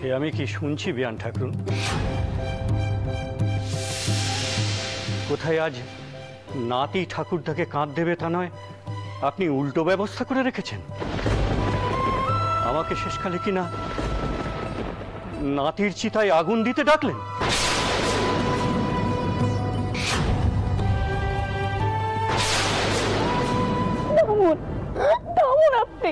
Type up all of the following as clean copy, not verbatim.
এ আমি কি শুনছি বিয়ান ঠাকুরুন? কোথায় আজ নাতি ঠাকুরদাকে কাঁধ দেবে তা নয়, আপনি উল্টো ব্যবস্থা করে রেখেছেন। আমাকে শেষকালে কিনা নাতির চিতায় আগুন দিতে ডাকলেন। আপনি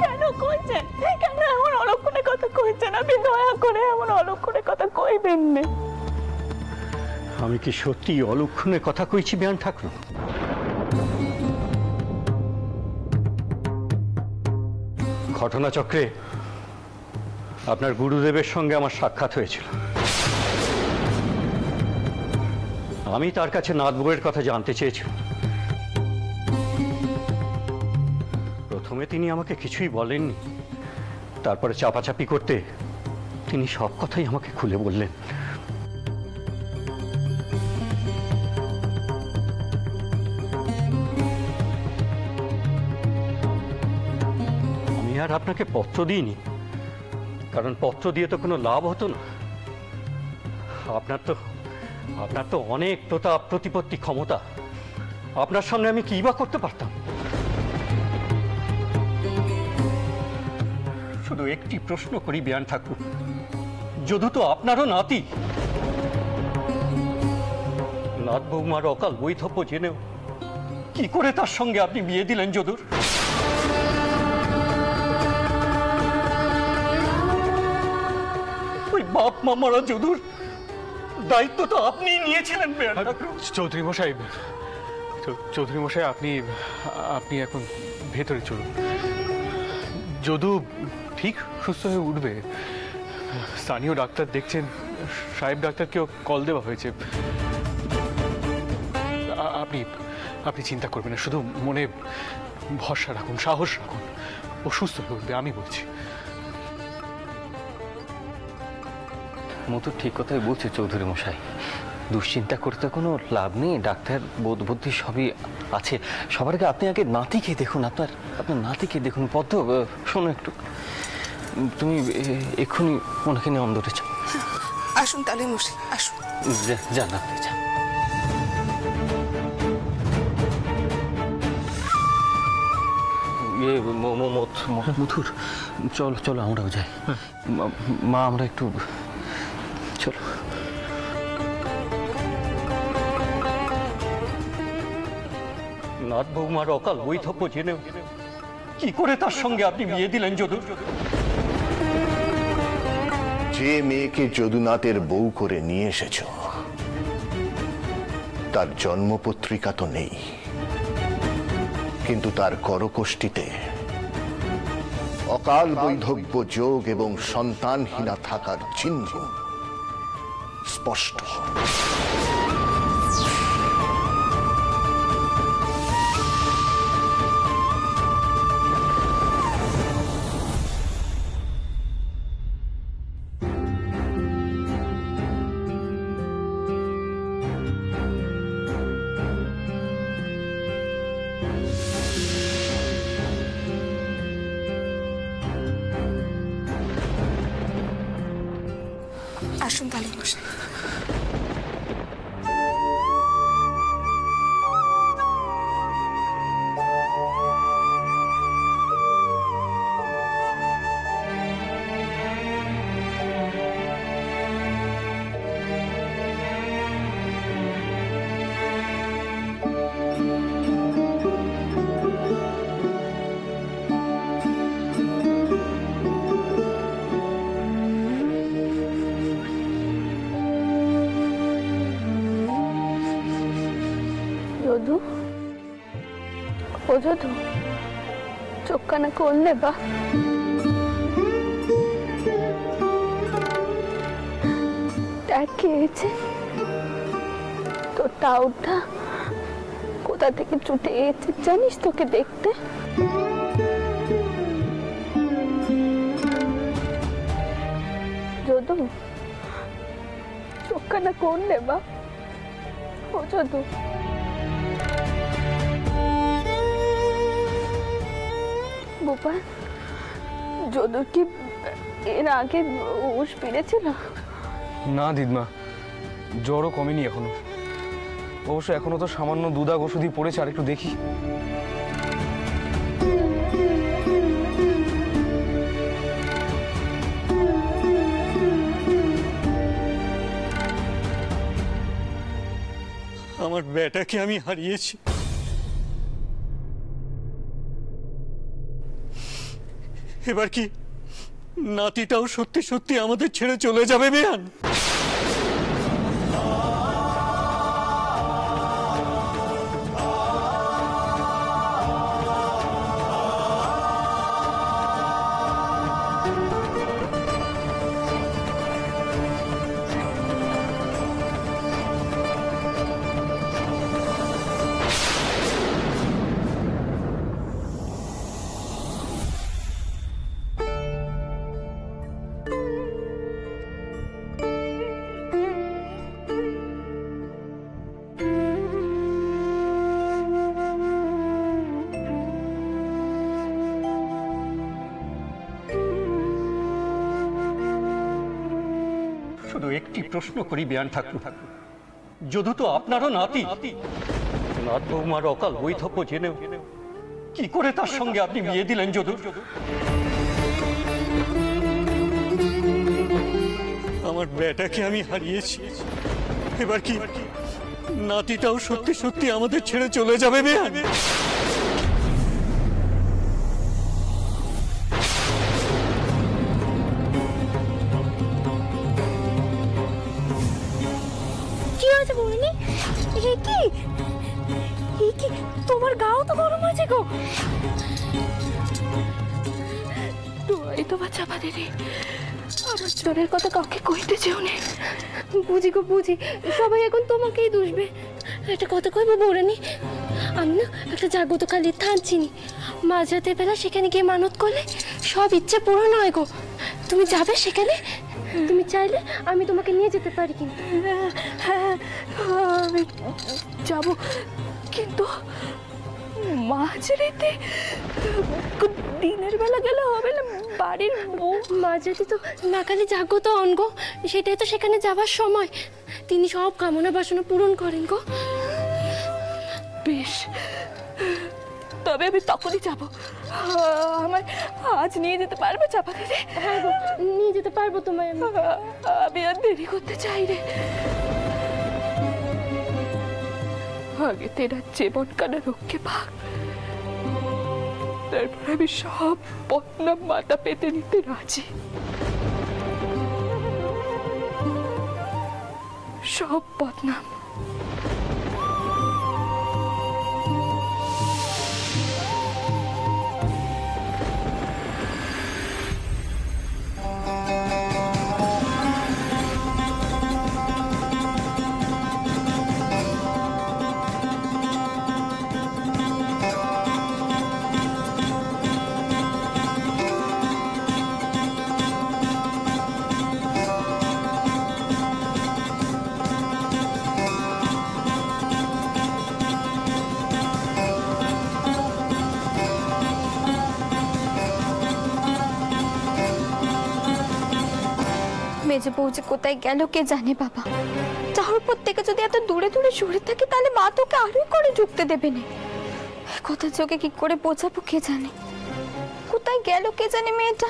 কেন কইছেন? কেন এমন অলক্ষণে কথা কইছেন? আপনি দয়া করে এমন অলক্ষণে কথা কইবেন না। আমি কি সত্যি অলক্ষণে কথা কইছি বিয়ান ঠাকুর? ঘটনাচক্রে আপনার গুরুদেবের সঙ্গে আমার সাক্ষাৎ হয়েছিল। আমি তার কাছে নাত বউয়ের কথা জানতে চেয়েছিলাম। প্রথমে তিনি আমাকে কিছুই বলেননি, তারপরে চাপাচাপি করতে তিনি সব কথাই আমাকে খুলে বললেন। আমি আর আপনাকে পত্র দিইনি, কারণ পত্র দিয়ে তো কোনো লাভ হতো না। আপনার তো অনেক প্রতাপ প্রতিপত্তি ক্ষমতা, আপনার সামনে আমি কি বা করতে পারতাম? শুধু একটি প্রশ্ন করি বিয়ান ঠাকুর, যদু তো আপনারও নাতি। নাত বৌমার অকাল বৈধব্য জেনেও কি করে তার সঙ্গে আপনি বিয়ে দিলেন যদুর? ওই বাপ মা মারা যদুর দায়িত্ব তো আপনিই নিয়েছিলেন বিয়ান ঠাকুর। চৌধুরী মশাই, চৌধুরী মশাই, আপনি এখন ভেতরে চলুন। যদু ঠিক সুস্থ হয়ে উঠবে। স্থানীয় ডাক্তার দেখছেন, সাহেব ডাক্তারকেও কল দেওয়া হয়েছে। আপনি চিন্তা করবেন না, শুধু মনে ভরসা রাখুন, সাহস রাখুন। ও সুস্থ হয়ে উঠবে, আমি বলছি। মতো ঠিক কথাই বলছে চৌধুরী মশাই। দুশ্চিন্তা করতে কোনো লাভ নেই, ডাক্তার বোধ বুদ্ধি সবই আছে। সবার আগে আপনি আগে নাতিকে দেখুন, আপনার নাতিকে দেখুন। পদ্ম, শোনো একটু, তুমি এক্ষুনি ওনাকে নিয়ে অন্দরে যাও। আসুন তাহলে মশাই, আসুন। যান আপনি যান। মথুর, চলো চলো আমরাও যাই। মা, আমরা একটু চলো। নাত বৌমার অকাল বৈধব্য জেনেও কি করে তার সঙ্গে আপনি বিয়ে দিলেন যদু? যে মেয়েকে যদুনাথের বউ করে নিয়ে এসেছ, তার জন্মপত্রিকা তো নেই, কিন্তু তার করকোষ্ঠীতে অকাল বৈধব্য যোগ এবং সন্তানহীনা থাকার চিহ্ন স্পষ্ট। আসুন তাহলে মশাই। যদু, ও যদু, চোখ কানা করলে বা? দেখ কি হয়েছে তোর? টাউটা কোথা থেকে ছুটে এসেছে জানিস তোকে দেখতে? যদু, চোখ কানা করলে বা? ও যদু, গোপাল, যদু কি এর আগে হুঁশ ফিরেছিল? না দিদমা, জ্বরও কমেনি এখনো। অবশ্য এখনো তো সামান্য দুদাগ ওষুধই পড়েছে, আর একটু দেখি। আমার বেটাকে আমি হারিয়েছি, এবার কি নাতিটাও সত্যি সত্যি আমাদের ছেড়ে চলে যাবে বেয়ান? শুধু একটি প্রশ্ন করি বেয়ান ঠাকুর, যদু তো আপনারও নাতি, নাত বৌমার অকাল বৈধব্য জেনেও কি করে তার সঙ্গে আপনি বিয়ে দিলেন যদু? আমার বেটাকে আমি হারিয়েছি, এবার কি নাতিটাও সত্যি সত্যি আমাদের ছেড়ে চলে যাবে বেয়ান? কি হয়েছে বৌনি? কি তোমার গাও তো গরম হয়েছে গো। তোরাই তোমার চাপা দিদি, আমার চোরের কথা কাউকে কইতে চেও নে। বুঝি গো বুঝি, সবাই এখন তোমাকেই দুষবে। একটা কথা কইবো বৌরানি, আমি না একটা জাগ্রত কালীর থান চিনি, মাঝরাতে বেলা সেখানে গিয়ে মানত করলে সব ইচ্ছে পূরণ হয় গো। তুমি যাবে সেখানে? তুমি চাইলে আমি তোমাকে নিয়ে যেতে পারি। কিন্তু হ্যাঁ আমি যাবো, কিন্তু মাঝরাতে দিনের বেলা গেলে হবে না? বাড়ির বউ মাঝরাতে তো নাকালে জাগ্রত অঙ্গ, সেটাই তো সেখানে যাবার সময়। তিনি সব কামনা বাসনা পূরণ করেন গো। বেশ, তবে আমি তখনই যাব। আমার আজ নিয়ে যেতে পারবে চাপা দিদি? হ্যাঁ গো, নিয়ে যেতে পারবো তোমায়। আমি আর দেরি করতে চাই রে। আগে তেরা জীবন কানা রক্ষে ভাগ, তারপর আমি সব বদনাম মাথা পেতে নিতে রাজি। সব বদনাম। মেজে বউ যে কোথায় গেল কে জানে বাবা। যাওয়ার পর থেকে যদি এত দূরে দূরে সরে থাকে, তাহলে মা তোকে আরোই করে ঢুকতে দেবে না। কোথায় চোখে কি করে বোঝাবো কে জানে, কোথায় গেল কে জানে মেয়েটা।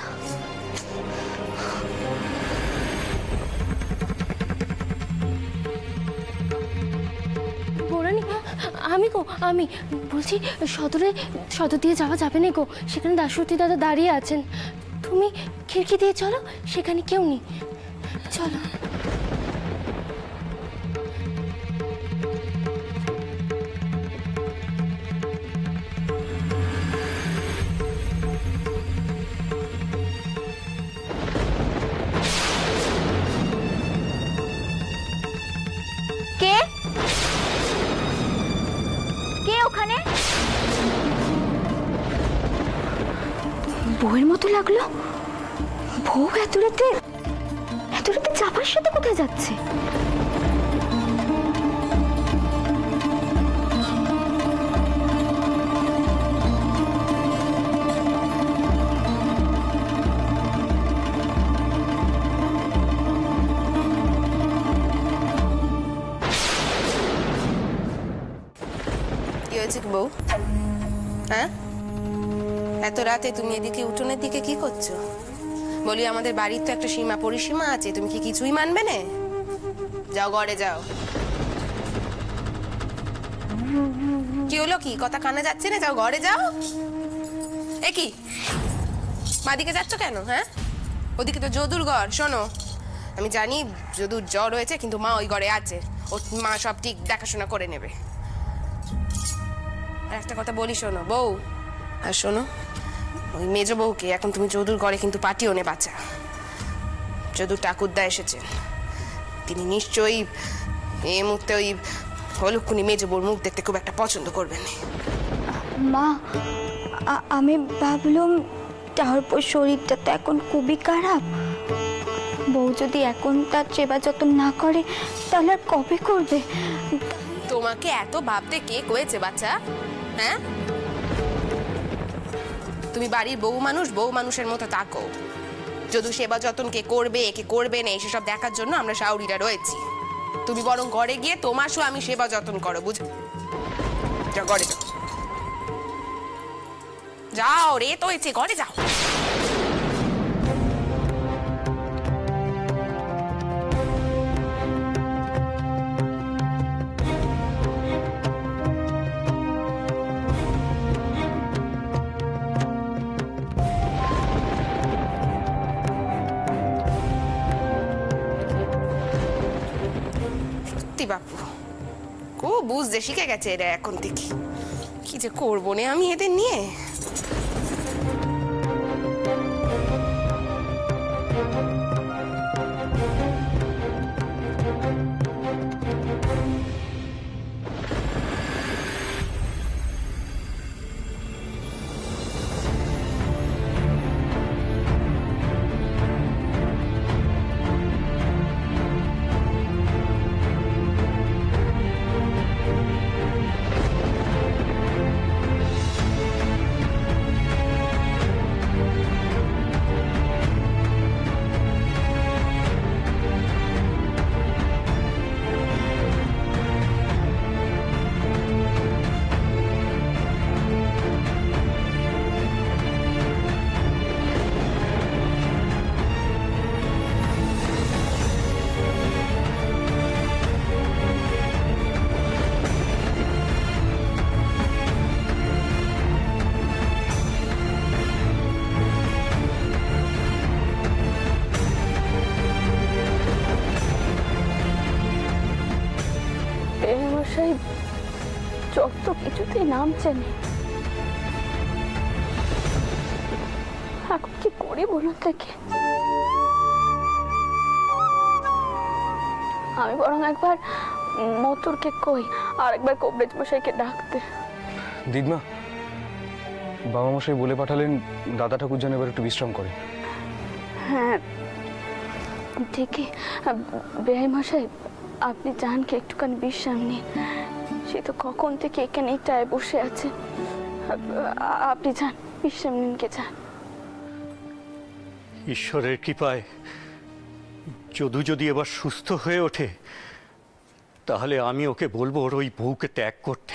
বৌরানি, আমি গো, আমি বলছি সদর দিয়ে যাওয়া যাবে না গো, সেখানে দাশরথী দাদা দাঁড়িয়ে আছেন। তুমি খিড়কি দিয়ে চলো, সেখানে কেউ নেই। চলো। কে কে ওখানে? বউয়ের মতো লাগলো। বউ এত রাতে চাপার সাথে কোথায় যাচ্ছে? বউ? হ্যাঁ, এত রাতে তুমি এদিকে উঠোনের দিকে কি করছো? বলি আমাদের বাড়ির তো একটা সীমা পরিসীমা আছে, তুমি কি কিছুই মানবে না? যাও ঘরে যাও। কি হলো, কি কথা কানে যাচ্ছে না? যাও ঘরে যাও। এ কি মাদিকে যাচ্ছ কেন? হ্যাঁ, ওদিকে তো যদুর ঘর। শোনো, আমি জানি যদুর জ্বর হয়েছে, কিন্তু মা ওই ঘরে আছে, ওর মা সব ঠিক দেখাশোনা করে নেবে। আর একটা কথা বলি, শোনো বউ, আর শোনো ওই মেজ বউকে এখন তুমি যদুর ঘরে কিন্তু পাঠিও নে বাচ্চা। যদুর ঠাকুরদা এসেছেন, তিনি নিশ্চয়ই এই মুহূর্তে ওই হলুক্ষুনি মেজ বউর মুখ দেখতে খুব একটা পছন্দ করবেন। মা, আমি ভাবলাম তার শরীরটা তো এখন খুবই খারাপ, বউ যদি এখন তার সেবা যত্ন না করে তাহলে আর কবে করবে? তোমাকে এত ভাবতে কে কয়েছে বাচ্চা? হ্যাঁ, তুমি বাড়ির বউ মানুষ, বউ মানুষের মতো থাকো। যদি সেবা যত্ন কে করবে কে করবে না সেসব দেখার জন্য আমরা শাউরিরা রয়েছি। তুমি বরং ঘরে গিয়ে তোমার আমি সেবা যত্ন করো, বুঝো? যাও ঘরে যাও, যাও রে, তো হয়েছে, ঘরে যাও। বাপু খুব বুঝতে শিখে গেছে এরা এখন থেকে। কি যে করবো না আমি এদের নিয়ে। যত কিছুতেই নামছেন, এখন কি করি বলুন থেকে? আমি বরং একবার মতুরকে কই, আর একবার কবরেজ মশাইকে ডাকতে। দিদমা, বাবা মশাই বলে পাঠালেন দাদা ঠাকুর যেন এবার একটু বিশ্রাম করে। হ্যাঁ ঠিকই, বেআই মশাই আপনি জানকে একটুখানি বিশ্রাম নিন। সে তো কখন থেকে এখানে টায় বসে আছে, আপনি যান, বিশ্রাম নিন, কে যান। ঈশ্বরের কৃপায় যদু যদি এবার সুস্থ হয়ে ওঠে, তাহলে আমি ওকে বলবো ওর ওই বউকে ত্যাগ করতে।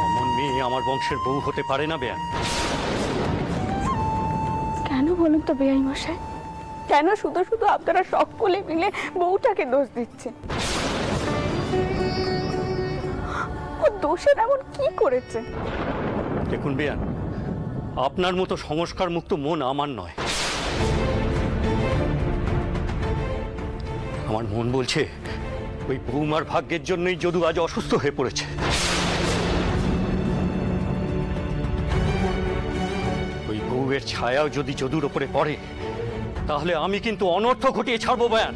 অমন মেয়ে আমার বংশের বউ হতে পারে না বেয়ান। কেন বলুন তো বেআই মশাই, কেন শুধু শুধু আপনারা সকলে মিলে বউটাকে দোষ দিচ্ছেন? ও দোষের এমন কি করেছে? দেখুন বেয়ান, আপনার মতো সংস্কার মুক্ত মন আমার নয়। আমার মন বলছে ওই বৌমার ভাগ্যের জন্যই যদু আজ অসুস্থ হয়ে পড়েছে। ওই বউয়ের ছায়াও যদি যদুর ওপরে পড়ে, তাহলে আমি কিন্তু অনর্থ ঘটিয়ে ছাড়বো বেয়ান,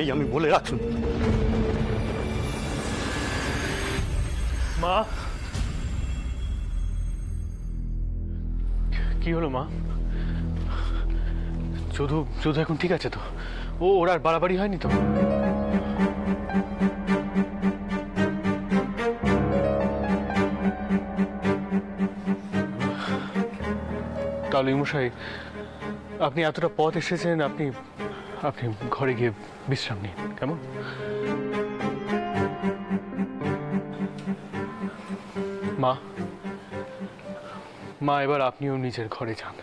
এই আমি বলে রাখুন। মা, কি হলো মা? যদু এখন ঠিক আছে তো? ওর আর বাড়াবাড়ি হয়নি তো? তালুই মশাই, আপনি এতটা পথ এসেছেন, আপনি আপনি ঘরে গিয়ে বিশ্রাম নিন, কেমন? মা, মা এবার আপনিও নিজের ঘরে যান।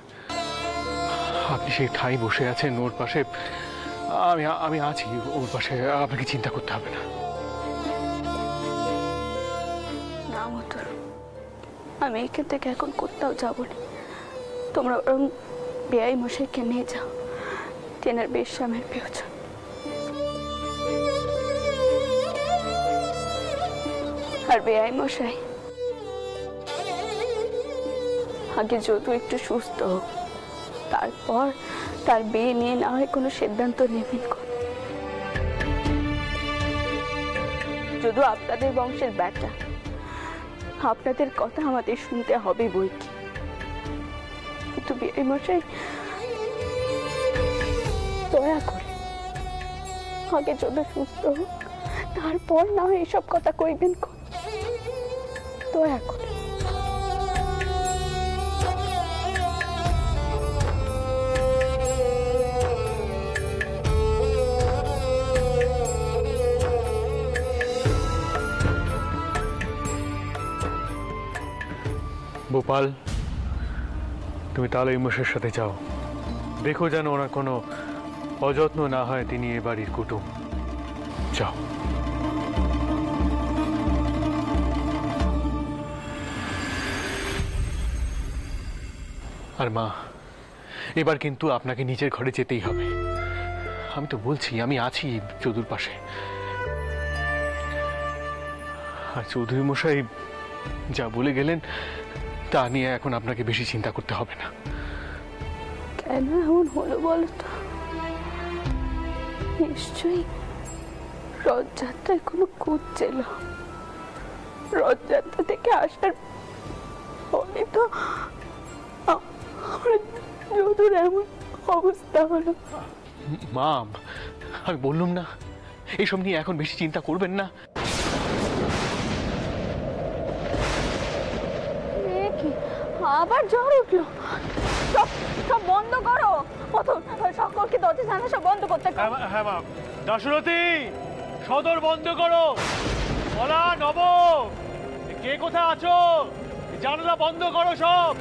আপনি সেই ঠাই বসে আছেন ওর পাশে, আমি আছি ওর পাশে, আপনাকে চিন্তা করতে হবে না। না মধুর, আমি এখান থেকে এখন কোথাও যাব না। তোমরা বরং বেআই মশাইকে নিয়ে যাও, তেনার বিশ্রামের প্রয়োজন। আর বেআই মশাই, আগে যদু একটু সুস্থ হোক, তারপর তার বিয়ে নিয়ে না হয় কোনো সিদ্ধান্ত নেবেন। যদু আপনাদের বংশের বেটা, আপনাদের কথা আমাদের শুনতে হবে বই কি। কিন্তু বিয়ে মশাই, দয়া করে আগে যদু সুস্থ হোক, তারপর না হয় এসব কথা কইবেন। দয়া করে। গোপাল, তুমি তালুই মশাইয়ের সাথে যাও, দেখো যেন ওনার কোনো অযত্ন না হয়, তিনি এ বাড়ির কুটুম। যাও। আর মা, এবার কিন্তু আপনাকে নিজের ঘরে যেতেই হবে। আমি তো বলছি আমি আছি যদুর পাশে। আর চৌধুরী মশাই যা বলে গেলেন তা নিয়ে এখন আপনাকে বেশি চিন্তা করতে হবে না। কেন এমন হলো বলো তো? নিশ্চয়ই রথযাত্রায় কোনো কুচ ছিল। রথযাত্রা থেকে আসার পরে তো আমার যদুর এমন অবস্থা হলো। মা, আমি বললাম না এইসব নিয়ে এখন বেশি চিন্তা করবেন না। আবার জ্বর উঠলো। সব বন্ধ করো। সকলকে দরজা জানা সব বন্ধ করতে। হ্যাঁ মা। দাশরথী, সদর বন্ধ করো। বলা নব, কে কোথায় আছো? জানালা বন্ধ করো সব।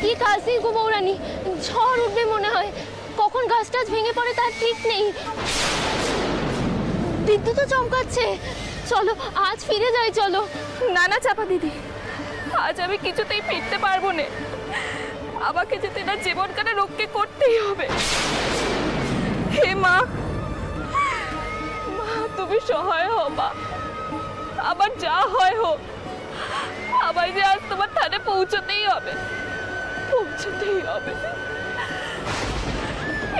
কি কাজই গো বৌরানী, ঝড় উঠবে মনে হয়। কখন গাছ টাছ ভেঙে পড়ে তার ঠিক নেই। বিদ্যুৎ তো চমকাচ্ছে। চলো আজ ফিরে যাই, চলো। না না চাপা দিদি, আজ আমি কিছুতেই ফিরতে পারবো না। আমাকে যে তেনার জীবনকালে রক্ষা করতেই হবে। হে মা, মা তুমি সহায় হও মা। আবার যা হয় হোক, আমায় যে আজ তোমার থানে পৌঁছতেই হবে, পৌঁছতেই হবে।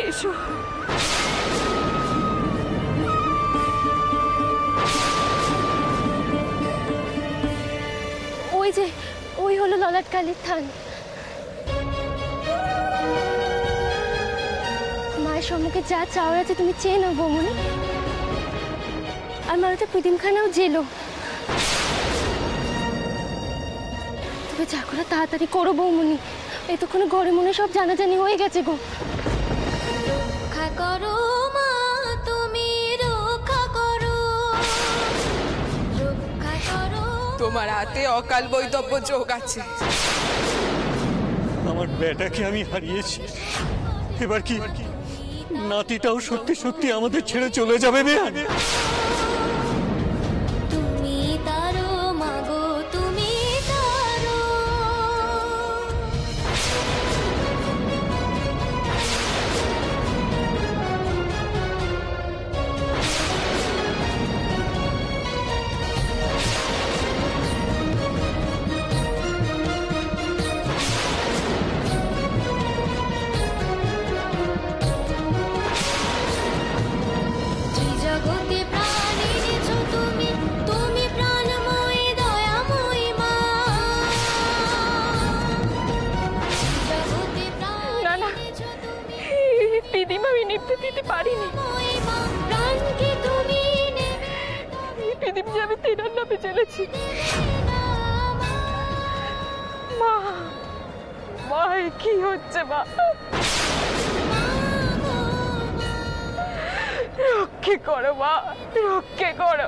এসো। ওই যে ওই হলো ললাট কালীর থান। মায়ের সম্মুখে যা চাওয়ার আছে তুমি চেয়ে নাও বৌমনি। আর মারুতে প্রীতিমখানাও জেলো। তবে যা করে তাড়াতাড়ি করো বৌমনি, এতক্ষণে ঘরে মনে সব জানাজানি হয়ে গেছে গো। রক্ষা করো মা, তুমি রক্ষা করো, রক্ষা করো। তোমার হাতে অকাল বৈধব্য যোগ আছে। আমার বেটাকে আমি হারিয়েছি, এবার কি নাতিটাও সত্যি সত্যি আমাদের ছেড়ে চলে যাবে? বেয়ান, তুমি তারো মাগো, তুমি তারো। করতে চলেছি। মা, মা কি হচ্ছে মা? রক্ষে করো মা, রক্ষে করো।